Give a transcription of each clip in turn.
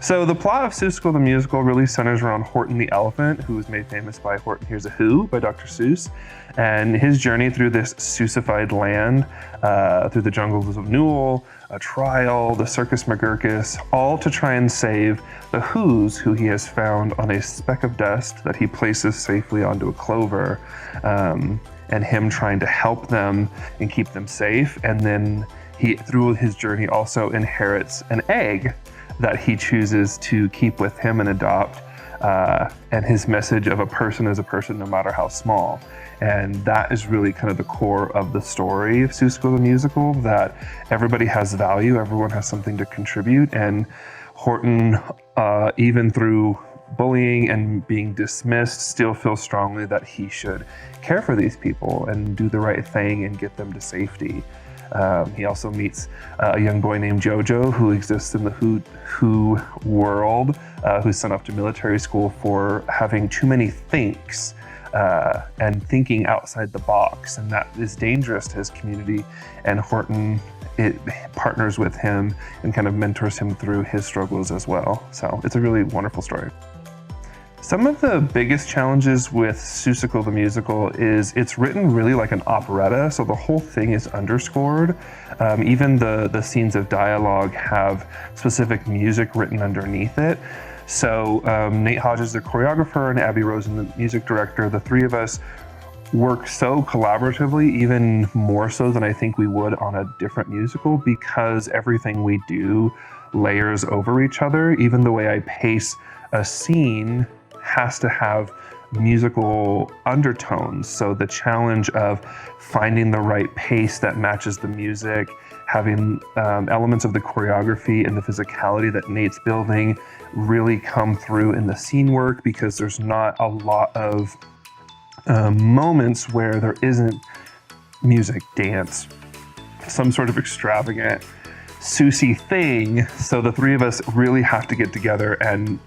So the plot of Seussical the Musical really centers around Horton the Elephant, who was made famous by Horton Hears a Who by Dr. Seuss, and his journey through this Seussified land, through the jungles of Newell, a trial, the Circus McGurkus, all to try and save the Whos, who he has found on a speck of dust that he places safely onto a clover, and him trying to help them and keep them safe. And then he, through his journey, also inherits an egg that he chooses to keep with him and adopt, and his message of a person is a person no matter how small. And that is really kind of the core of the story of Seussical the Musical, that everybody has value, everyone has something to contribute, and Horton, even through bullying and being dismissed, still feels strongly that he should care for these people and do the right thing and get them to safety. He also meets a young boy named Jojo, who exists in the Who world, who's sent off to military school for having too many thinks and thinking outside the box, and that is dangerous to his community. And Horton partners with him and kind of mentors him through his struggles as well. So it's a really wonderful story. Some of the biggest challenges with Seussical the Musical is it's written really like an operetta, so the whole thing is underscored. Even the scenes of dialogue have specific music written underneath it. So Nate Hodges, the choreographer, and Abby Rosen, the music director, the three of us work so collaboratively, even more so than I think we would on a different musical, because everything we do layers over each other. Even the way I pace a scene has to have musical undertones. So the challenge of finding the right pace that matches the music, having elements of the choreography and the physicality that Nate's building really come through in the scene work, because there's not a lot of moments where there isn't music, dance, some sort of extravagant Seussy thing. So the three of us really have to get together and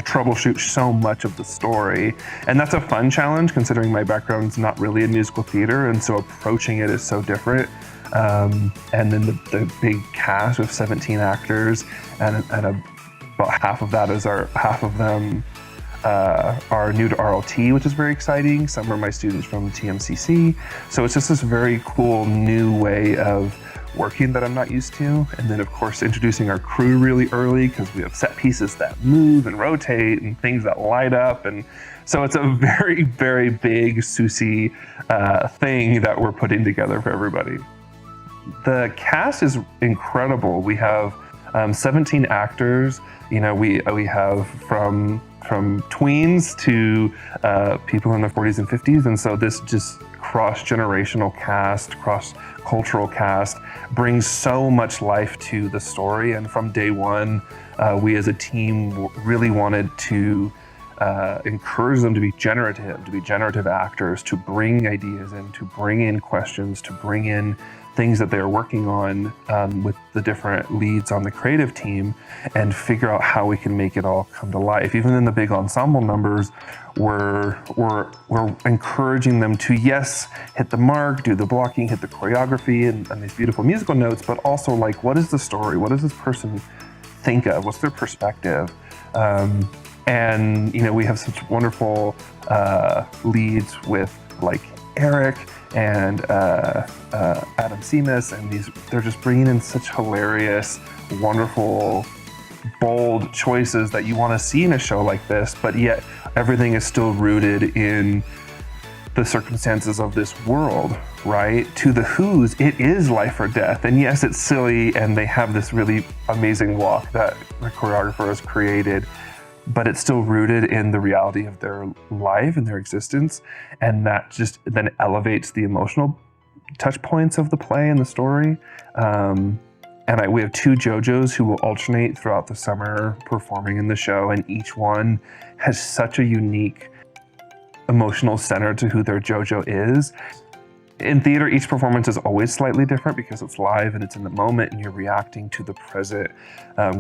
troubleshoot so much of the story. And that's a fun challenge, considering my background's not really in musical theater, and so approaching it is so different. And then the big cast with 17 actors, and about half of them are new to RLT, which is very exciting. Some are my students from TMCC. So it's just this very cool new way of working that I'm not used to. And then of course introducing our crew really early, because we have set pieces that move and rotate and things that light up. And so it's a very, very big Seussy thing that we're putting together for everybody. The cast is incredible. We have 17 actors. You know, we have from tweens to people in their 40s and 50s. And so this just cross-generational cast, cross-cultural cast brings so much life to the story. And from day one, we as a team really wanted to encourage them to be generative actors, to bring ideas in, to bring in questions, to bring in things that they're working on with the different leads on the creative team, and figure out how we can make it all come to life. Even in the big ensemble numbers, we're encouraging them to, yes, hit the mark, do the blocking, hit the choreography, and these beautiful musical notes, but also like, what is the story? What does this person think of? What's their perspective? And you know, we have such wonderful leads with like Eric and Adam Seamus, and they're just bringing in such hilarious, wonderful, bold choices that you want to see in a show like this, but yet everything is still rooted in the circumstances of this world, right? To the Who's, it is life or death. And yes, it's silly, and they have this really amazing walk that the choreographer has created, but it's still rooted in the reality of their life and their existence. And that just then elevates the emotional touch points of the play and the story. We have two JoJos who will alternate throughout the summer performing in the show, and each one has such a unique emotional center to who their JoJo is. in theater, each performance is always slightly different because it's live and it's in the moment and you're reacting to the present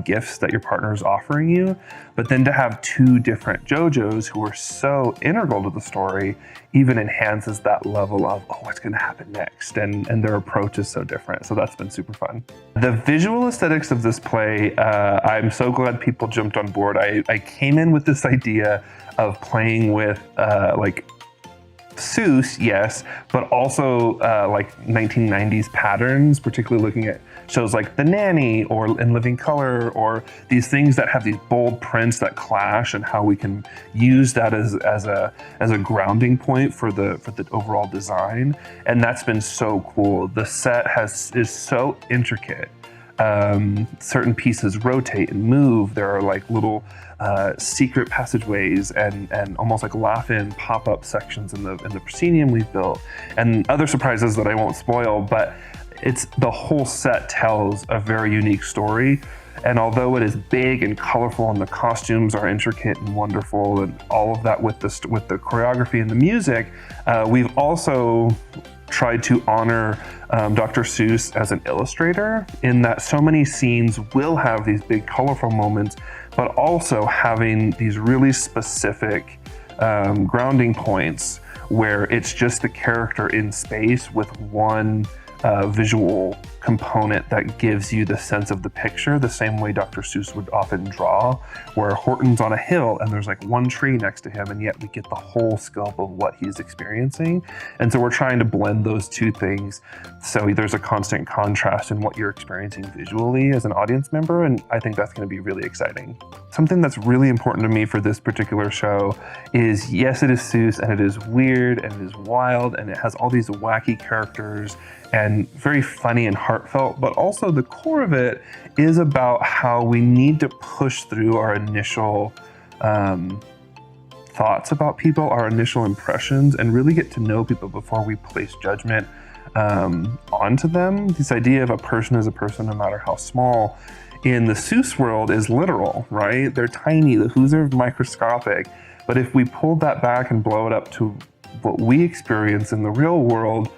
gifts that your partner is offering you. But then to have two different JoJos who are so integral to the story even enhances that level of, oh, what's going to happen next? And their approach is so different. So that's been super fun. The visual aesthetics of this play, I'm so glad people jumped on board. I came in with this idea of playing with like Seuss, yes, but also like 1990s patterns, particularly looking at shows like The Nanny or In Living Color, or these things that have these bold prints that clash, and how we can use that as a grounding point for the overall design. And that's been so cool. The set is so intricate. Certain pieces rotate and move. There are like little secret passageways and almost like laugh-in pop-up sections in the proscenium we've built, and other surprises that I won't spoil. But it's the whole set tells a very unique story. And although it is big and colorful and the costumes are intricate and wonderful and all of that with the choreography and the music, we've also tried to honor Dr. Seuss as an illustrator, in that so many scenes will have these big colorful moments, but also having these really specific grounding points where it's just the character in space with one visual component that gives you the sense of the picture, the same way Dr. Seuss would often draw, where Horton's on a hill and there's like one tree next to him, and yet we get the whole scope of what he's experiencing. And so we're trying to blend those two things so there's a constant contrast in what you're experiencing visually as an audience member, and I think that's going to be really exciting. Something that's really important to me for this particular show is, yes, it is Seuss, and it is weird, and it is wild, and it has all these wacky characters, and very funny and heartfelt, but also the core of it is about how we need to push through our initial thoughts about people, our initial impressions, and really get to know people before we place judgment onto them. This idea of a person is a person no matter how small in the Seuss world is literal, right? They're tiny, the Who's are microscopic. But if we pull that back and blow it up to what we experience in the real world,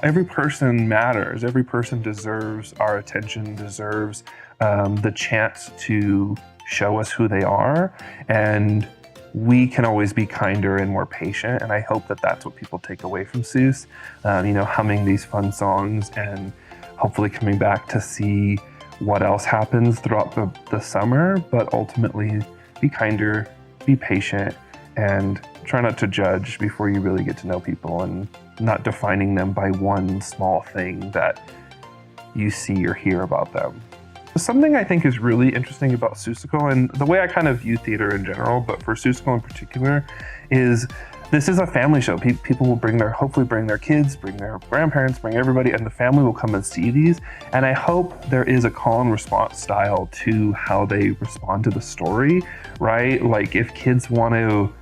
every person matters. Every person deserves our attention, deserves the chance to show us who they are. And we can always be kinder and more patient. And I hope that that's what people take away from Seuss, humming these fun songs and hopefully coming back to see what else happens throughout the summer, but ultimately be kinder, be patient, and try not to judge before you really get to know people, and not defining them by one small thing that you see or hear about them. Something I think is really interesting about Seussical, and the way I kind of view theater in general, but for Seussical in particular, is this is a family show. People will hopefully bring their kids, bring their grandparents, bring everybody, and the family will come and see these. And I hope there is a call and response style to how they respond to the story, right? Like if kids want to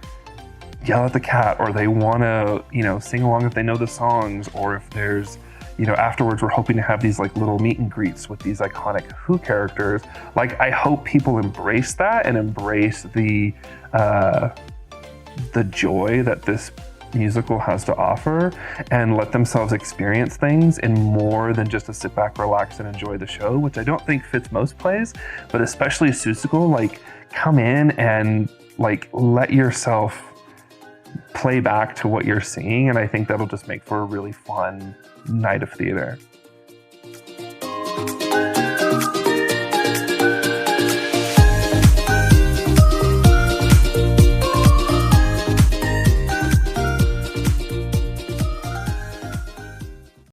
yell at the cat, or they want to, sing along if they know the songs, or if there's, afterwards we're hoping to have these like little meet and greets with these iconic Who characters. Like I hope people embrace that and embrace the joy that this musical has to offer, and let themselves experience things in more than just a sit back, relax, and enjoy the show, which I don't think fits most plays, but especially Seussical. Like come in and like let yourself play back to what you're seeing, and I think that'll just make for a really fun night of theater.